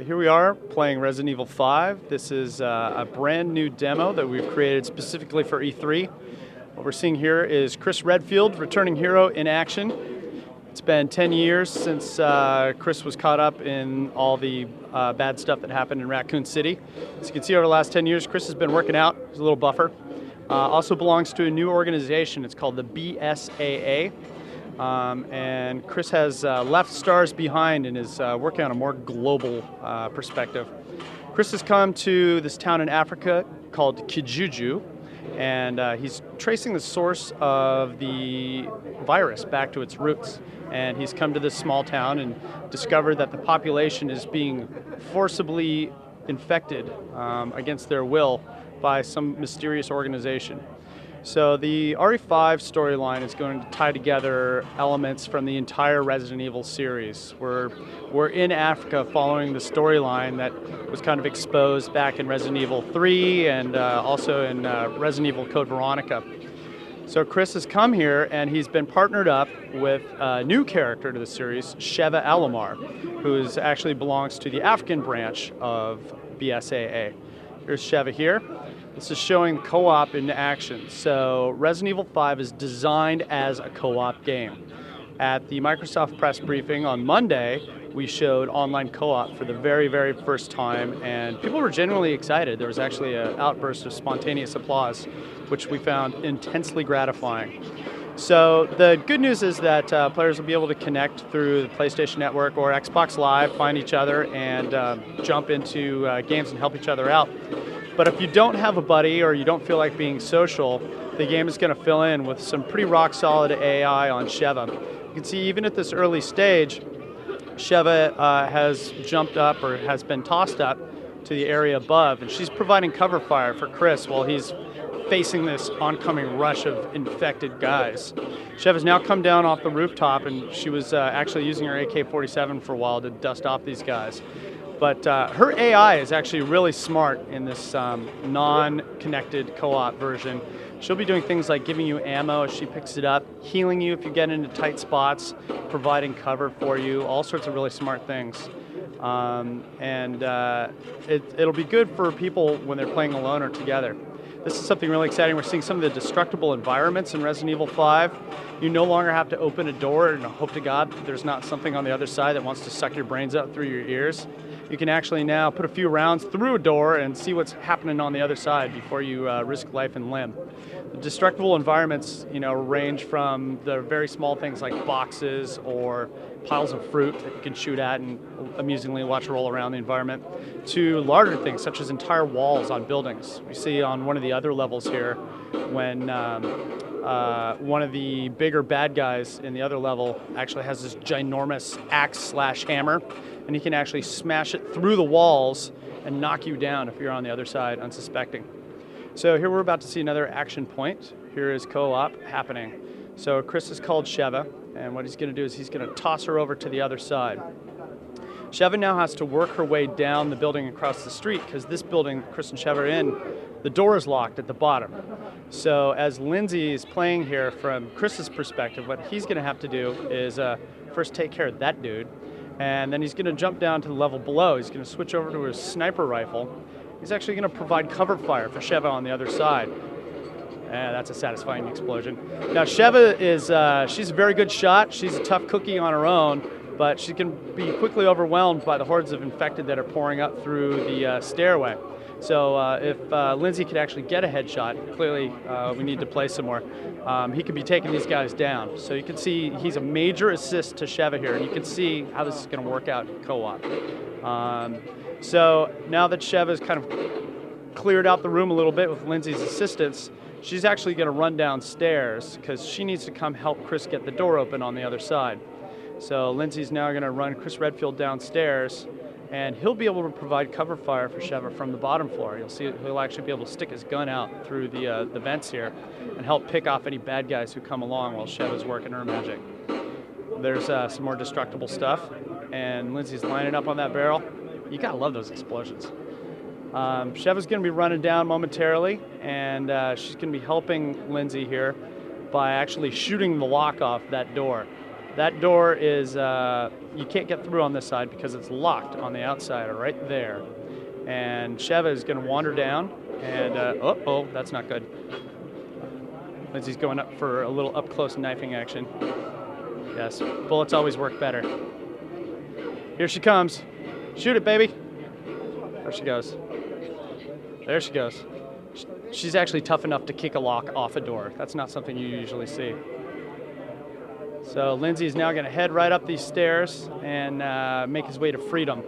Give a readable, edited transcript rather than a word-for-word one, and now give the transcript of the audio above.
Here we are playing Resident Evil 5. This is a brand new demo that we've created specifically for E3. What we're seeing here is Chris Redfield, returning hero in action. It's been 10 years since Chris was caught up in all the bad stuff that happened in Raccoon City. As you can see, over the last 10 years, Chris has been working out. He's a little buffer. Also belongs to a new organization. It's called the BSAA. And Chris has left stars behind and is working on a more global perspective. Chris has come to this town in Africa called Kijuju, and he's tracing the source of the virus back to its roots. And he's come to this small town and discovered that the population is being forcibly infected against their will by some mysterious organization. So the Re5 storyline is going to tie together elements from the entire Resident Evil series. We're in Africa following the storyline that was kind of exposed back in Resident Evil 3 and also in Resident Evil Code Veronica. So Chris has come here and he's been partnered up with a new character to the series, Sheva Alomar, who actually belongs to the African branch of BSAA. Here's Sheva here. This is showing co-op in action. So Resident Evil 5 is designed as a co-op game. At the Microsoft press briefing on Monday, we showed online co-op for the very, very first time, and people were genuinely excited. There was actually an outburst of spontaneous applause, which we found intensely gratifying. So the good news is that players will be able to connect through the PlayStation Network or Xbox Live, find each other, and jump into games and help each other out. But if you don't have a buddy or you don't feel like being social, the game is going to fill in with some pretty rock-solid AI on Sheva. You can see even at this early stage, Sheva has jumped up or has been tossed up to the area above, and she's providing cover fire for Chris while he's facing this oncoming rush of infected guys. Sheva's now come down off the rooftop, and she was actually using her AK-47 for a while to dust off these guys. But her AI is actually really smart in this non-connected co-op version. She'll be doing things like giving you ammo as she picks it up, healing you if you get into tight spots, providing cover for you, all sorts of really smart things. It'll be good for people when they're playing alone or together. This is something really exciting. We're seeing some of the destructible environments in Resident Evil 5. You no longer have to open a door and hope to God that there's not something on the other side that wants to suck your brains out through your ears. You can actually now put a few rounds through a door and see what's happening on the other side before you risk life and limb. The destructible environments, range from the very small things like boxes or piles of fruit that you can shoot at and amusingly watch roll around the environment, to larger things such as entire walls on buildings. We see on one of the other levels here when one of the bigger bad guys in the other level actually has this ginormous axe/hammer, and he can actually smash it through the walls and knock you down if you're on the other side unsuspecting. So here we're about to see another action point. Here is co-op happening. So Chris is called Sheva, and what he's going to do is he's going to toss her over to the other side. Sheva now has to work her way down the building across the street, because this building Chris and Sheva are in, the door is locked at the bottom. So as Lindsay is playing here from Chris's perspective, what he's going to have to do is first take care of that dude, and then he's going to jump down to the level below. He's going to switch over to his sniper rifle. He's actually going to provide cover fire for Sheva on the other side. That's a satisfying explosion. Now Sheva she's a very good shot. She's a tough cookie on her own, but she can be quickly overwhelmed by the hordes of infected that are pouring up through the stairway. So if Lindsay could actually get a headshot, clearly we need to play some more, he could be taking these guys down. So you can see he's a major assist to Sheva here, and you can see how this is going to work out in co-op. So now that Sheva's kind of cleared out the room a little bit with Lindsay's assistance, she's actually going to run downstairs because she needs to come help Chris get the door open on the other side. So Lindsay's now going to run Chris Redfield downstairs, and he'll be able to provide cover fire for Sheva from the bottom floor. You'll see he'll actually be able to stick his gun out through the vents here and help pick off any bad guys who come along while Sheva's working her magic. There's some more destructible stuff, and Lindsay's lining up on that barrel. You gotta love those explosions. Sheva's going to be running down momentarily, and she's going to be helping Lindsay here by actually shooting the lock off that door. That door is, you can't get through on this side because it's locked on the outside right there. And Sheva is going to wander down, and oh, that's not good. Lindsay's going up for a little up-close knifing action. Yes, bullets always work better. Here she comes. Shoot it, baby. There she goes. There she goes. She's actually tough enough to kick a lock off a door. That's not something you usually see. So Lindsay's now going to head right up these stairs and make his way to freedom.